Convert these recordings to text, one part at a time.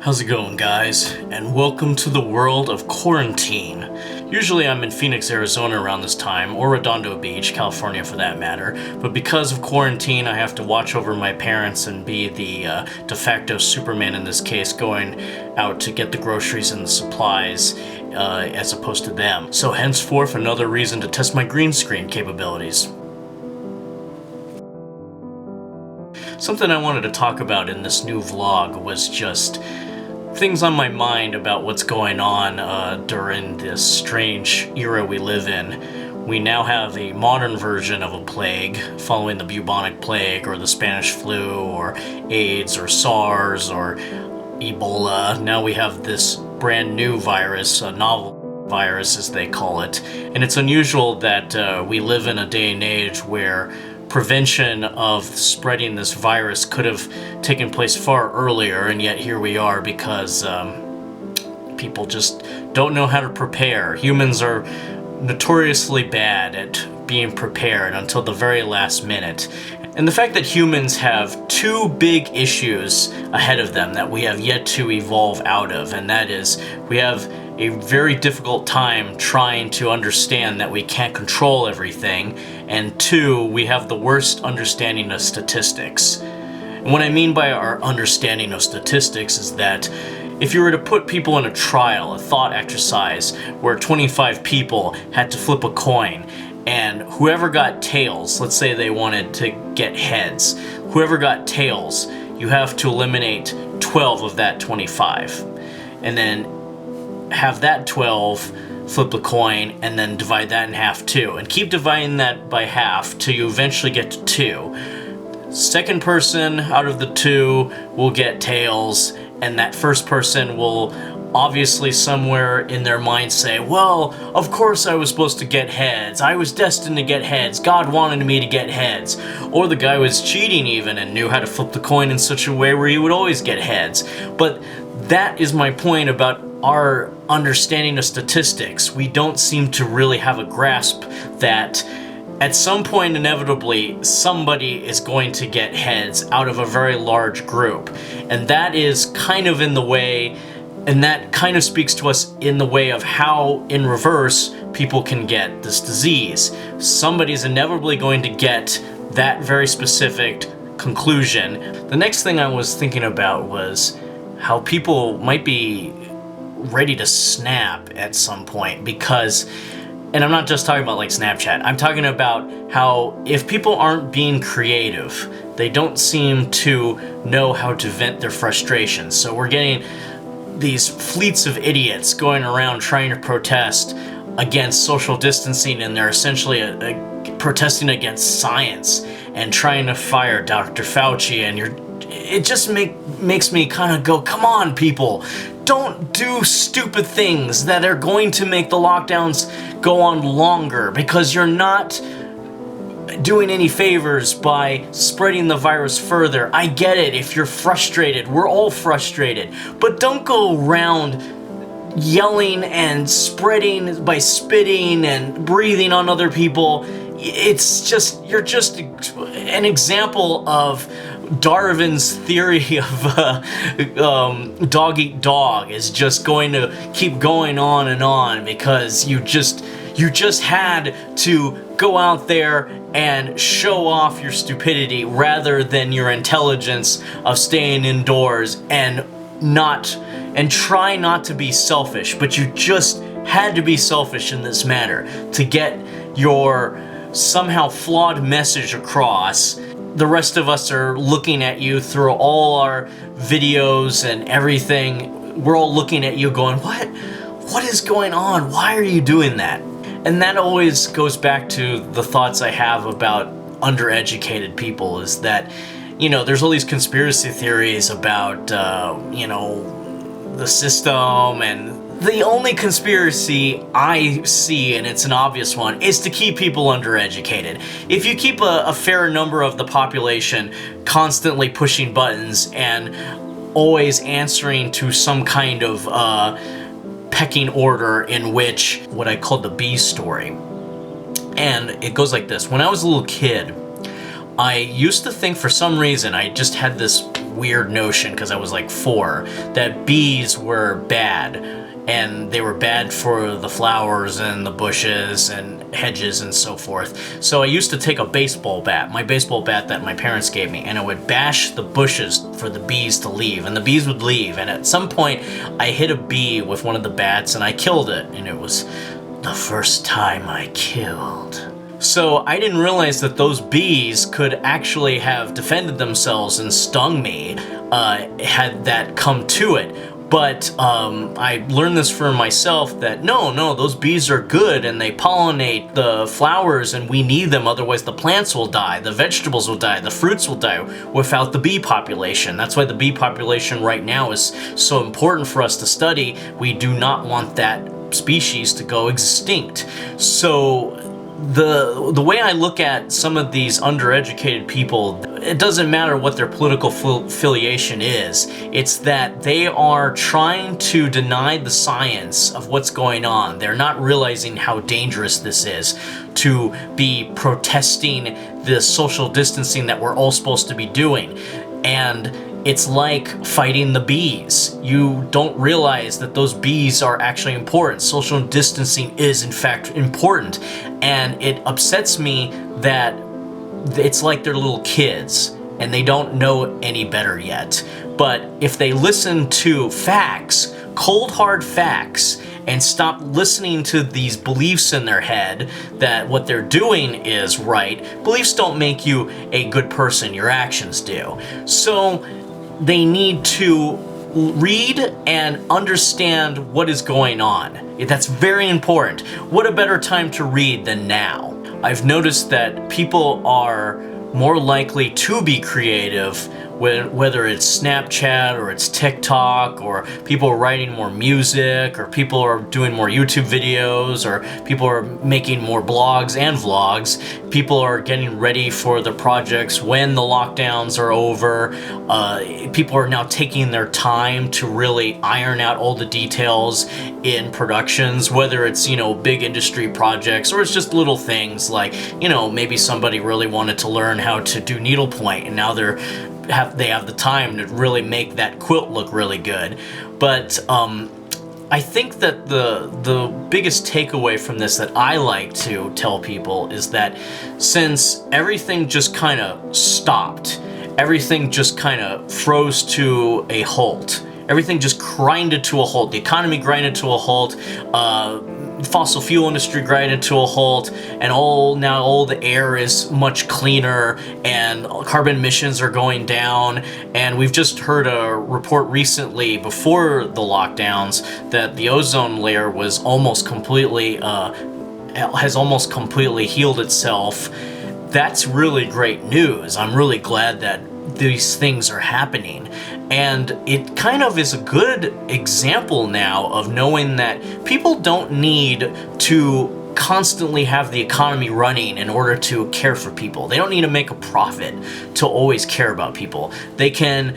How's it going, guys? And welcome to the world of quarantine. Usually I'm in Phoenix, Arizona around this time, or Redondo Beach, California for that matter, but because of quarantine I have to watch over my parents and be the de facto Superman in this case, going out to get the groceries and the supplies as opposed to them. So henceforth, another reason to test my green screen capabilities. Something I wanted to talk about in this new vlog was just things on my mind about what's going on during this strange era we live in. We now have a modern version of a plague, following the bubonic plague or the Spanish flu or AIDS or SARS or Ebola. Now we have this brand new virus, a novel virus as they call it. And it's unusual that we live in a day and age where prevention of spreading this virus could have taken place far earlier, and yet here we are because people just don't know how to prepare. Humans are notoriously bad at being prepared until the very last minute. And the fact that humans have two big issues ahead of them that we have yet to evolve out of, and that is we have a very difficult time trying to understand that we can't control everything, and two, we have the worst understanding of statistics. And what I mean by our understanding of statistics is that if you were to put people in a trial, a thought exercise, where 25 people had to flip a coin, and whoever got tails, let's say they wanted to get heads, whoever got tails, you have to eliminate 12 of that 25. And then have that 12 flip the coin and then divide that in half too, and keep dividing that by half till you eventually get to 2. Second person out of the 2 will get tails, and that first person will obviously somewhere in their mind say, well, of course I was supposed to get heads. I was destined to get heads. God wanted me to get heads. Or the guy was cheating even and knew how to flip the coin in such a way where he would always get heads. But that is my point about our understanding of statistics. We don't seem to really have a grasp that at some point inevitably somebody is going to get heads out of a very large group. And that is kind of in the way, and that kind of speaks to us in the way of how, in reverse, people can get this disease. Somebody's inevitably going to get that very specific conclusion. The next thing I was thinking about was how people might be ready to snap at some point, because, and I'm not just talking about like Snapchat, I'm talking about how if people aren't being creative, they don't seem to know how to vent their frustrations. So we're getting these fleets of idiots going around trying to protest against social distancing, and they're essentially protesting against science and trying to fire Dr. Fauci, and it just makes me kind of go, come on people, don't do stupid things that are going to make the lockdowns go on longer, because you're not doing any favors by spreading the virus further. I get it if you're frustrated, we're all frustrated, but don't go around yelling and spreading by spitting and breathing on other people. It's just, you're just an example of Darwin's theory of dog eat dog is just going to keep going on and on, because you just had to go out there and show off your stupidity rather than your intelligence of staying indoors and try not to be selfish. But you just had to be selfish in this matter to get your somehow flawed message across. The rest of us are looking at you through all our videos and everything. We're all looking at you going, what is going on? Why are you doing that? And that always goes back to the thoughts I have about undereducated people, is that, you know, there's all these conspiracy theories about, you know, the system, and the only conspiracy I see, and it's an obvious one, is to keep people undereducated. If you keep a fair number of the population constantly pushing buttons and always answering to some kind of pecking order, in which what I call the B story. And it goes like this. When I was a little kid, I used to think, for some reason, I just had this weird notion, because I was like 4, that bees were bad, and they were bad for the flowers and the bushes and hedges and so forth. So I used to take a baseball bat, my baseball bat that my parents gave me, and I would bash the bushes for the bees to leave, and the bees would leave. And at some point I hit a bee with one of the bats and I killed it, and it was the first time I killed. So I didn't realize that those bees could actually have defended themselves and stung me had that come to it. But I learned this for myself, that no, those bees are good and they pollinate the flowers and we need them, otherwise the plants will die, the vegetables will die, the fruits will die without the bee population. That's why the bee population right now is so important for us to study. We do not want that species to go extinct. So the way I look at some of these undereducated people, it doesn't matter what their political affiliation is. It's that they are trying to deny the science of what's going on. They're not realizing how dangerous this is, to be protesting the social distancing that we're all supposed to be doing. And it's like fighting the bees. You don't realize that those bees are actually important. Social distancing is in fact important. And it upsets me that it's like they're little kids and they don't know any better yet. But if they listen to facts, cold hard facts, and stop listening to these beliefs in their head that what they're doing is right, beliefs don't make you a good person, your actions do. So they need to read and understand what is going on. That's very important. What a better time to read than now? I've noticed that people are more likely to be creative, whether it's Snapchat or it's TikTok, or people are writing more music, or people are doing more YouTube videos, or people are making more blogs and vlogs. People are getting ready for the projects when the lockdowns are over. People are now taking their time to really iron out all the details in productions, whether it's, big industry projects or it's just little things like, maybe somebody really wanted to learn how to do needlepoint and now they have the time to really make that quilt look really good. But I think that the biggest takeaway from this that I like to tell people is that since everything just kind of stopped, everything just kind of froze to a halt, everything just grinded to a halt, the economy grinded to a halt, fossil fuel industry grinded to a halt, and now all the air is much cleaner and carbon emissions are going down. And we've just heard a report recently before the lockdowns that the ozone layer was almost completely has almost completely healed itself. That's really great news. I'm really glad that these things are happening. And it kind of is a good example now of knowing that people don't need to constantly have the economy running in order to care for people. They don't need to make a profit to always care about people. They can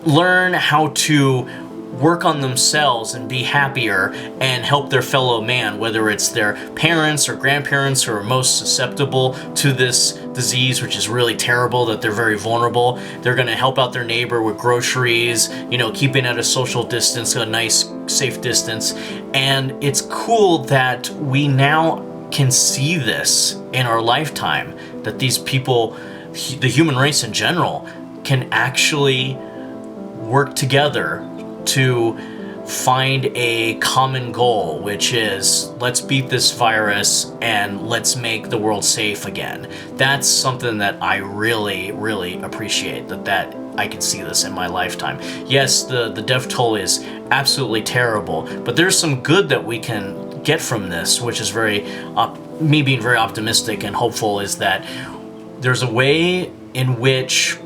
learn how to work on themselves and be happier and help their fellow man, whether it's their parents or grandparents who are most susceptible to this disease, which is really terrible, that they're very vulnerable. They're going to help out their neighbor with groceries, keeping at a social distance, a nice, safe distance. And it's cool that we now can see this in our lifetime, that these people, the human race in general, can actually work together to find a common goal, which is let's beat this virus and let's make the world safe again. That's something that I really, really appreciate, that I can see this in my lifetime. Yes, the death toll is absolutely terrible, but there's some good that we can get from this, which is me being very optimistic and hopeful, is that there's a way in which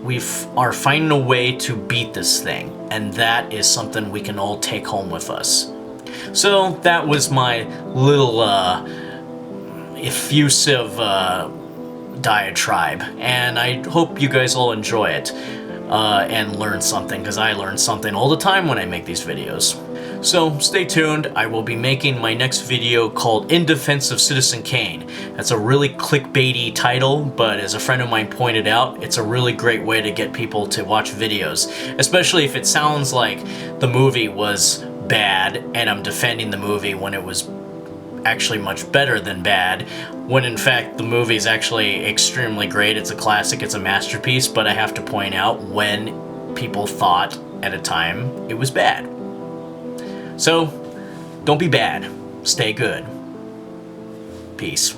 we are finding a way to beat this thing, and that is something we can all take home with us. So that was my little effusive diatribe, and I hope you guys all enjoy it and learn something, because I learn something all the time when I make these videos. So stay tuned, I will be making my next video called In Defense of Citizen Kane. That's a really clickbaity title, but as a friend of mine pointed out, it's a really great way to get people to watch videos, especially if it sounds like the movie was bad and I'm defending the movie when it was actually much better than bad, when in fact the movie is actually extremely great. It's a classic, it's a masterpiece, but I have to point out when people thought at a time it was bad. So, don't be bad. Stay good. Peace.